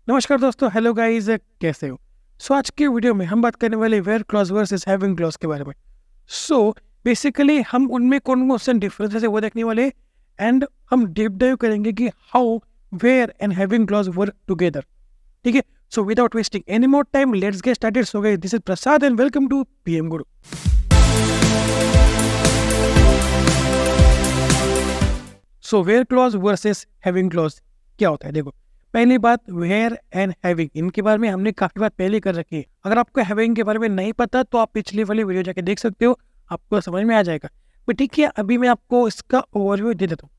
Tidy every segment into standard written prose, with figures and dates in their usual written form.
नमस्कार दोस्तों, hello guys, कैसे हो? आज के वीडियो में हम बात करने वाले where clause versus having clause के बारे में। बेसिकली हम उनमें कौन कौन से डिफरेंसेस है वो देखने वाले, एंड हम डीप डाइव करेंगे कि how where and having clause work together. ठीक है, so without wasting any more time let's get started. So guys, this is Prasad and welcome to PM Guru. Where clause versus having clause क्या होता है? देखो, पहली बात वेयर एंड हैविंग, इनके बारे में हमने काफी बात पहले कर रखी है। अगर आपको हैविंग के बारे में नहीं पता तो आप पिछली वाली वीडियो जाके देख सकते हो, आपको समझ में आ जाएगा। पर ठीक है, अभी मैं आपको इसका ओवरव्यू दे देता हूँ।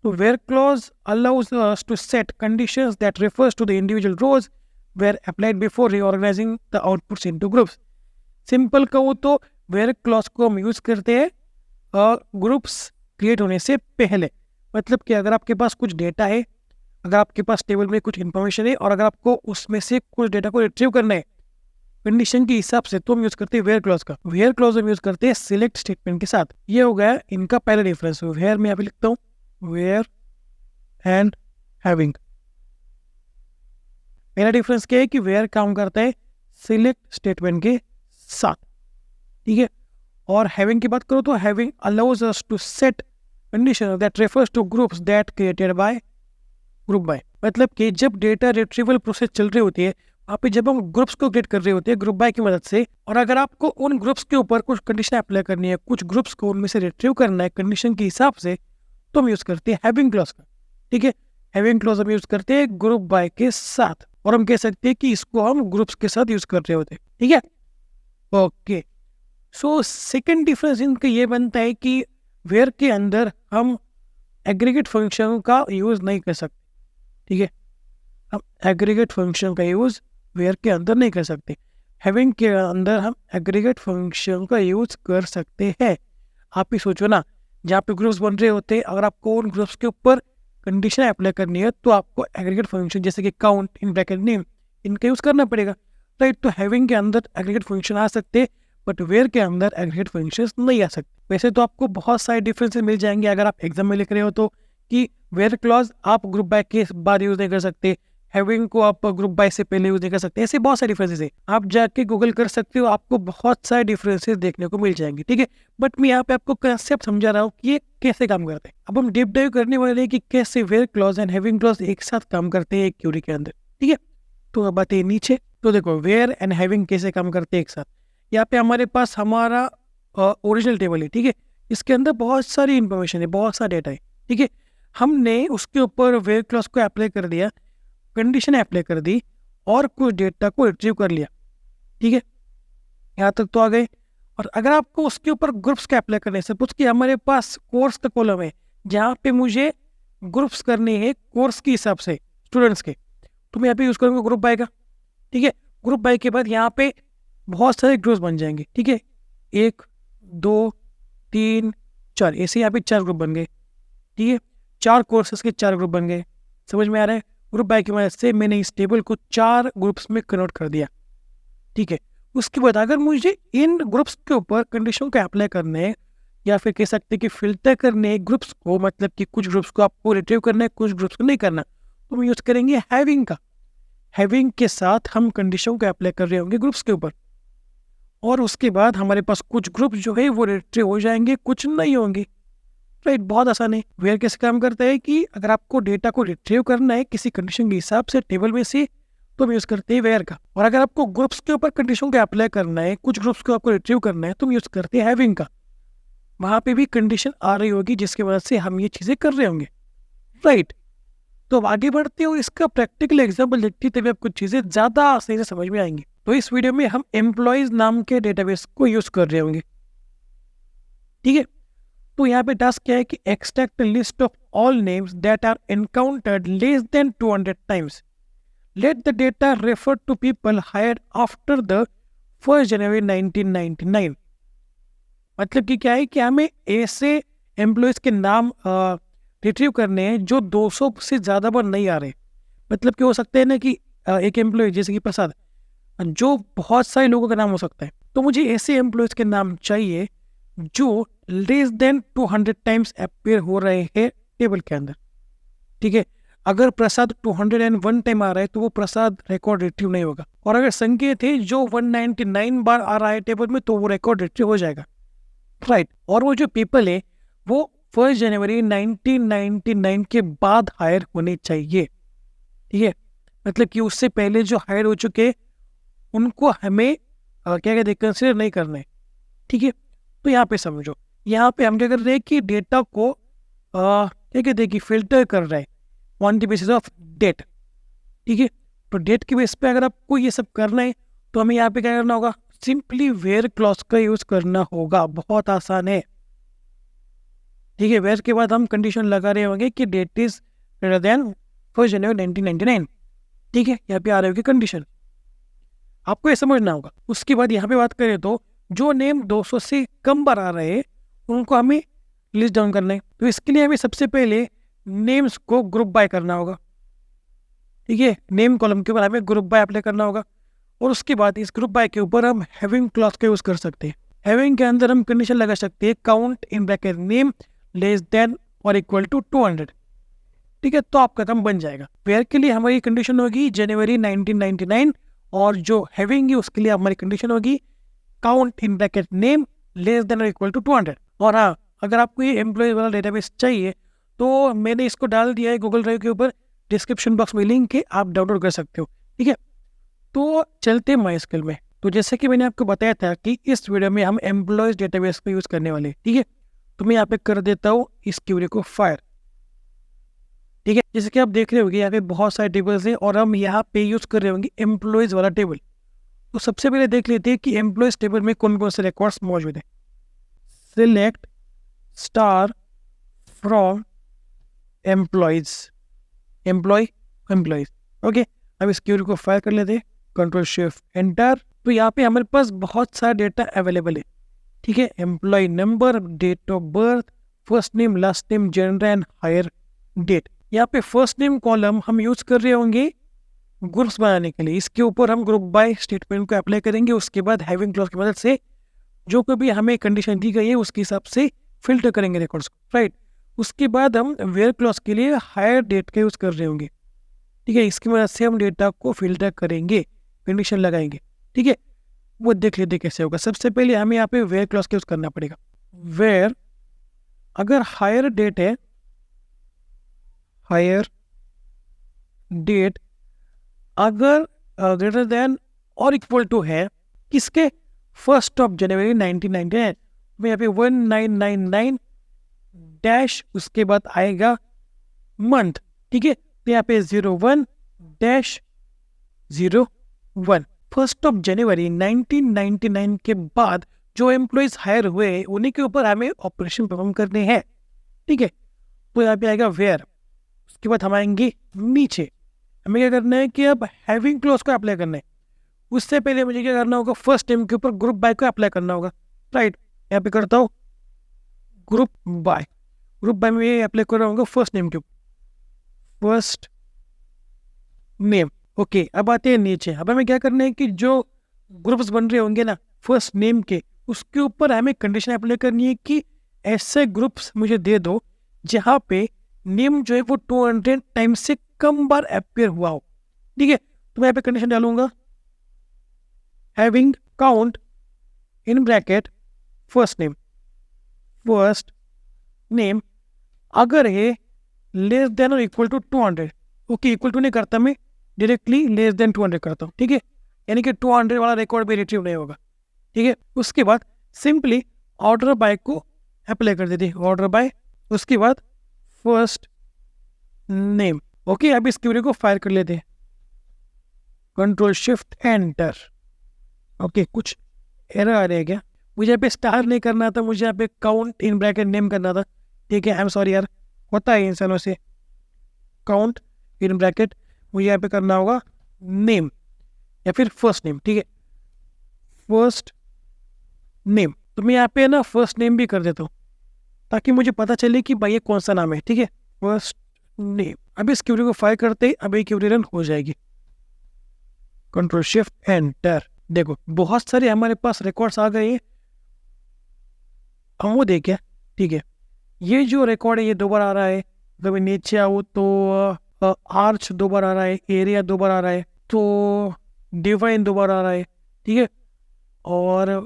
तो where clause allows us to set conditions that refers to the individual rows where applied before reorganizing the outputs into groups. Simple कहूँ तो वेयर क्लॉज को हम यूज करते हैं ग्रुप्स क्रिएट होने से पहले। मतलब कि अगर आपके पास कुछ डेटा है, अगर आपके पास टेबल में कुछ इन्फॉर्मेशन है और अगर आपको उसमें से कुछ डेटा को रिट्रीव करना है कंडीशन के हिसाब से, तो हम यूज करते हैं वेयर क्लॉज का। वेयर क्लॉज हम यूज करते हैं सिलेक्ट स्टेटमेंट के साथ। ये हो गया इनका पहला डिफरेंस। वेयर में यहाँ पे लिखता हूँ वेयर एंड हैविंग। पहला डिफरेंस क्या है कि वेयर काम करता है सिलेक्ट स्टेटमेंट के साथ, ठीक है। और हैविंग की बात करो तो having allows us to set condition that refers to groups that created by group by. मतलब कि जब डेटा रिट्रीवल प्रोसेस चल रही होती है, वहाँ पे जब हम ग्रुप्स को क्रिएट कर रहे होते हैं ग्रुप बाय की मदद से, और अगर आपको उन ग्रुप्स के ऊपर कुछ कंडीशन अप्लाई करनी है, कुछ ग्रुप्स को उनमें से रिट्रीव करना है कंडीशन के हिसाब से, तो हम यूज करते हैं हैविंग क्लॉज का। ठीक है, हैविंग क्लॉज हम यूज करते हैं ग्रुप बाय के साथ, और हम कह सकते हैं कि इसको हम ग्रुप्स के साथ यूज कर रहे होते हैं। ठीक है, ओके। सेकेंड डिफरेंस इनका ये बनता है कि वेयर के अंदर हम एग्रीगेट फंक्शन का यूज नहीं कर सकते। ठीक है, हम एग्रीगेट फंक्शन का यूज वेयर के अंदर नहीं कर सकते। हैविंग के अंदर हम एग्रीगेट फंक्शन का यूज कर सकते हैं। आप ही सोचो ना, जहाँ पे ग्रुप्स बन रहे होते हैं, अगर आपको उन ग्रुप्स के ऊपर कंडीशन अप्लाई करनी है तो आपको एग्रीगेट फंक्शन जैसे कि काउंट, इन ब्रैकेट नेम, इनका यूज करना पड़ेगा, राइट। तो हैविंग के अंदर एग्रीगेट फंक्शन आ सकते हैं, बट वेयर के अंदर एग्रीगेट फंक्शंस नहीं आ सकते। वैसे तो आपको बहुत सारे डिफरेंसेस मिल जाएंगे अगर आप एग्जाम में लिख रहे हो तो, कि वेयर क्लॉज आप ग्रुप बाय के बाद यूज नहीं कर सकते, हैविंग को आप ग्रुप बाय से पहले यूज नहीं कर सकते। ऐसे बहुत सारे डिफरेंसेस है, आप जाके गूगल कर सकते हो, आपको बहुत सारे डिफरेंसेस देखने को मिल जाएंगे। ठीक है, बट मैं यहाँ पे आपको कंसेप्ट समझा रहा हूँ कि ये कैसे काम करते हैं। अब हम डीप डाइव करने वाले हैं कि कैसे where clause and having clause एक साथ काम करते हैं एक क्वेरी के अंदर। ठीक है, तो अब बात है नीचे। तो देखो, वेयर एंड हैविंग कैसे काम करते हैं एक साथ। यहाँ पे हमारे पास हमारा ओरिजिनल टेबल है, ठीक है। इसके अंदर बहुत सारी इंफॉर्मेशन है, बहुत सारा डेटा है, ठीक है। हमने उसके ऊपर वेयर क्लॉज को अप्लाई कर दिया, कंडीशन अप्लाई कर दी, और कुछ डेटा को रिट्रीव कर लिया। ठीक है, यहाँ तक तो आ गए। और अगर आपको उसके ऊपर ग्रुप्स का अप्लाई करने, सपोज कि हमारे पास कोर्स का कॉलम है जहाँ पे मुझे ग्रुप्स करने हैं कोर्स के हिसाब से स्टूडेंट्स के, तो मैं यहाँ पे यूज करूँगा ग्रुप बाय का। ठीक है, ग्रुप बाय के बाद यहाँ पे बहुत सारे ग्रुप्स बन जाएंगे। ठीक है, 1 2 3 4, ऐसे यहाँ पे 4 ग्रुप बन गए। ठीक है, 4 कोर्सेस के 4 ग्रुप बन गए। समझ में आ रहा है? ग्रुप बाय की मदद से मैंने इस टेबल को 4 ग्रुप्स में कन्वर्ट कर दिया। ठीक है, उसके बाद अगर मुझे इन ग्रुप्स के ऊपर कंडीशन को अप्लाई करने हैं, या फिर कह सकते हैं कि फिल्टर करने हैं ग्रुप्स को, मतलब कि कुछ ग्रुप्स को आपको रिट्रीव करना है, कुछ ग्रुप्स को नहीं करना, तो हम यूज करेंगे हैविंग का। हैविंग के साथ हम कंडीशन को अप्लाई कर रहे होंगे ग्रुप्स के ऊपर, और उसके बाद हमारे पास कुछ ग्रुप जो है वो रिट्रीव हो जाएंगे, कुछ नहीं होंगे, राइट। बहुत आसान है। वेयर कैसे काम करता है कि अगर आपको डेटा को रिट्रीव करना है किसी कंडीशन के हिसाब से टेबल में से, तो हम यूज करते हैं वेयर का। और अगर आपको ग्रुप्स के ऊपर कंडीशन को अप्लाई करना है, कुछ ग्रुप्स को आपको रिट्रीव करना है, तो हम यूज करते हैं हैविंग का। वहां पे भी कंडीशन आ रही होगी जिसकी वजह से हम ये चीजें कर रहे होंगे, राइट। तो अब आगे बढ़ते हो, इसका प्रैक्टिकल एग्जाम्पल देखते तभी आपको चीजें ज्यादा सही से समझ में आएंगी। तो इस वीडियो में हम एम्प्लॉयज नाम के डेटाबेस को यूज कर रहे होंगे। ठीक है, तो यहाँ पे टास्क क्या है कि extract list of all names that are encountered less than 200 times, let the data refer to people hired after the 1 January 1999। मतलब कि क्या है कि हमें ऐसे एम्प्लॉयज के नाम रिट्रीव करने हैं जो 200 से ज्यादा बार नहीं आ रहे। मतलब कि हो सकते हैं ना कि एक एम्प्लॉय जैसे कि प्रसाद, जो बहुत सारे लोगों का नाम हो सकता है, तो मुझे ऐसे एम्प्लॉयज के नाम चाहिए जो लेस देन 200 टाइम्स अपीयर हो रहे हैं टेबल के अंदर। ठीक है, अगर प्रसाद 201 टाइम आ रहा है तो वो प्रसाद रिकॉर्ड रिट्रीव नहीं होगा, और अगर संकेत है जो 199 बार आ रहा है टेबल में तो वो रिकॉर्ड रिट्रीव हो जाएगा, राइट। और वो जो पीपल है वो 1 जनवरी 1999 के बाद हायर होने चाहिए, ठीक है। मतलब कि उससे पहले जो हायर हो चुके उनको हमें क्या कहते हैं कंसिडर नहीं करना है, ठीक है। तो यहाँ पे समझो, यहाँ पे हम क्या कर रहे हैं कि डेटा को क्या कहते हैं कि फिल्टर कर रहे हैं on the basis of date, ठीक है। तो डेट की बेस पे अगर आपको ये सब करना है तो हमें यहाँ पे क्या करना होगा, सिंपली वेयर क्लॉज का यूज करना होगा, बहुत आसान है, ठीक है। वेयर के बाद हम कंडीशन लगा रहे होंगे कि date is greater than 1 January 1999, ठीक है। यहाँ पे आ रही होगी कंडीशन, आपको ये समझना होगा। उसके बाद यहाँ पे बात करें तो जो नेम 200 से कम बार आ रहे हैं उनको हमें लिस्ट डाउन करना है। तो इसके लिए हमें सबसे पहले नेम्स को ग्रुप बाय करना होगा, ठीक है। नेम कॉलम के ऊपर हमें ग्रुप बाय अप्लाई करना होगा, और उसके बाद इस ग्रुप बाय के ऊपर हम हैविंग क्लॉज का यूज कर सकते हैं। हैविंग के अंदर हम कंडीशन लगा सकते हैं count in bracket name less than और इक्वल टू 200, ठीक है। तो आपका काम बन जाएगा। वेयर के लिए हमारी कंडीशन होगी जनवरी 1999, और जो हैविंग है उसके लिए हमारी कंडीशन होगी count in bracket name less than और इक्वल टू 200। और हाँ, अगर आपको ये एम्प्लॉय वाला डेटाबेस चाहिए तो मैंने इसको डाल दिया है गूगल ड्राइव के ऊपर, डिस्क्रिप्शन बॉक्स में लिंक है, आप डाउनलोड कर सकते हो, ठीक है। तो चलते हैं माइस्क्ल में। तो जैसे कि मैंने आपको बताया था कि इस वीडियो में हम एम्प्लॉयज डेटाबेस का यूज करने वाले, ठीक है। तो मैं यहाँ पे कर देता हूँ इस क्यूरी को फायर, ठीक है। जैसे कि आप देख रहे होंगे यहाँ पे बहुत सारे टेबल्स हैं और हम यहाँ पे यूज कर रहे होंगे एम्प्लॉयज वाला टेबल। तो सबसे पहले देख लेते हैं कि एम्प्लॉयज टेबल में कौन कौन से रिकॉर्ड्स मौजूद है। Select star from employees, employees, okay. अब इस क्यूरी को फायर कर लेते हैं, कंट्रोल शिफ्ट एंटर। तो यहाँ पे हमारे पास बहुत सारा डेटा अवेलेबल है, ठीक है। Employ number, date of birth, first name, last name, gender and hire date. यहाँ पे फर्स्ट नेम कॉलम हम यूज कर रहे होंगे ग्रुप्स बनाने के लिए। इसके ऊपर हम ग्रुप बाय स्टेटमेंट को अप्लाई करेंगे। उसके बाद हैविंग क्लॉज की मदद से जो कभी हमें कंडीशन दी गई है उसके हिसाब से फिल्टर करेंगे रिकॉर्ड्स को, राइट। उसके बाद हम वेयर क्लॉज के लिए हायर डेट का यूज कर रहे होंगे, ठीक है। इसकी मदद से हम डेटा को फिल्टर करेंगे, कंडीशन लगाएंगे, ठीक है। वो देख लेते कैसे होगा। सबसे पहले हमें यहाँ पे वेयर क्लॉज का यूज करना पड़ेगा। वेयर अगर हायर डेट है, हायर डेट अगर ग्रेटर देन और इक्वल टू है किसके, 1 जनवरी 1999, मैं यहाँ पे 1999 डैश उसके बाद आएगा मंथ, ठीक है। तो यहाँ पे 01-01 1 जनवरी 1999 के बाद जो एम्प्लॉयज हायर हुए उन्हीं के ऊपर हमें ऑपरेशन परफॉर्म करने हैं, ठीक है। तो यहाँ पे आएगा वेयर। उसके बाद हम आएंगे नीचे, हमें क्या करना है कि अब हैविंग क्लॉज को अप्लाई करना है। उससे पहले मुझे क्या करना होगा, फर्स्ट नेम के ऊपर ग्रुप बाय को अप्लाई करना होगा, राइट। यहाँ पे करता हूँ ग्रुप बाय, ग्रुप बाय में अप्लाई कर रहा हूँ फर्स्ट नेम के ऊपर, फर्स्ट नेम, ओके। अब आते हैं नीचे। अब हमें क्या करना है कि जो ग्रुप्स बन रहे होंगे ना फर्स्ट नेम के, उसके ऊपर हमें कंडीशन अप्लाई करनी है कि ऐसे ग्रुप्स मुझे दे दो जहाँ पे नेम जो है वो 200 टाइम से कम बार अपेयर हुआ हो, ठीक है। तो मैं यहाँ पे कंडीशन डालूंगा having count in bracket first name अगर है लेस देन और equal to 200, okay. Equal to नहीं करता, मैं डायरेक्टली लेस देन 200 करता हूँ, ठीक है। यानी कि 200 वाला रिकॉर्ड भी रिट्रीव नहीं होगा, ठीक है। उसके बाद सिंपली ऑर्डर बाय को अप्लाई कर देते हैं, ऑर्डर बाय। उसके बाद फर्स्ट नेम, ओके। अब इस क्वेरी को फायर कर लेते हैं, कंट्रोल शिफ्ट एंटर, ओके। कुछ एरर आ रहा है क्या, मुझे यहाँ पे स्टार नहीं करना था, मुझे यहाँ पे काउंट इन ब्रैकेट नेम करना था, ठीक है। आई एम सॉरी यार, होता है इंसानों से। काउंट इन ब्रैकेट मुझे यहाँ पे करना होगा नेम या फिर फर्स्ट नेम, ठीक है, फर्स्ट नेम। तो मैं यहाँ पे ना फर्स्ट नेम भी कर देता हूँ ताकि मुझे पता चले कि भाई ये कौन सा नाम है, ठीक है, फर्स्ट नेम। अब इस क्वेरी को फायर करते ही अब ये क्वेरी रन हो जाएगी, कंट्रोल शिफ्ट एंटर। देखो बहुत सारे हमारे पास रिकॉर्ड्स आ गए हैं, हम वो देखें, ठीक है। ये जो रिकॉर्ड है ये दोबारा आ रहा है। जब नीचे आओ तो आर्च 2 बार आ रहा है, एरिया 2 बार आ रहा है, तो डिवाइन 2 बार आ रहा है, ठीक है, और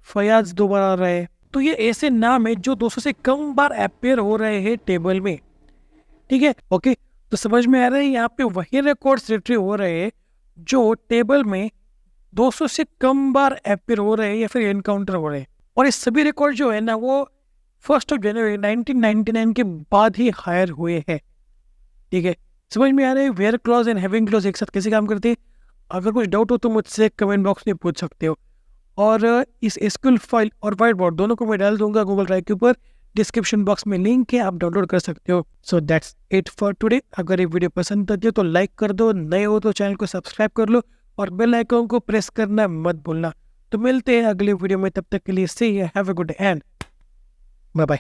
फयाज 2 बार आ रहा है। तो ये ऐसे नाम है जो 200 से कम बार अपेयर हो रहे हैं टेबल में, ठीक है। ओके, तो समझ में आ रहा है यहाँ पे वही रिकॉर्ड्स रिट्रीव हो रहे हैं जो टेबल में 200 से कम बार अपेयर हो रहे हैं या फिर एनकाउंटर हो रहे हैं। और ये सभी रिकॉर्ड जो है ना वो 1 जनवरी 1999 के बाद ही हायर हुए हैं, ठीक है। समझ में आ रहा है where clause and having clause एक साथ कैसे काम करते हैं। अगर कुछ डाउट हो तो मुझसे कमेंट बॉक्स में पूछ सकते हो। और इस एसक्यूएल फाइल और व्हाइट बोर्ड दोनों को मैं डाल दूंगा गूगल ड्राइव के ऊपर, डिस्क्रिप्शन बॉक्स में लिंक है, आप डाउनलोड कर सकते हो। So that's it for today. अगर ये वीडियो पसंद आती है तो लाइक कर दो, नए हो तो चैनल को सब्सक्राइब कर लो और बेल आइकन को प्रेस करना मत भूलना। तो मिलते हैं अगली वीडियो में, तब तक के लिए see you, have a good day and bye bye.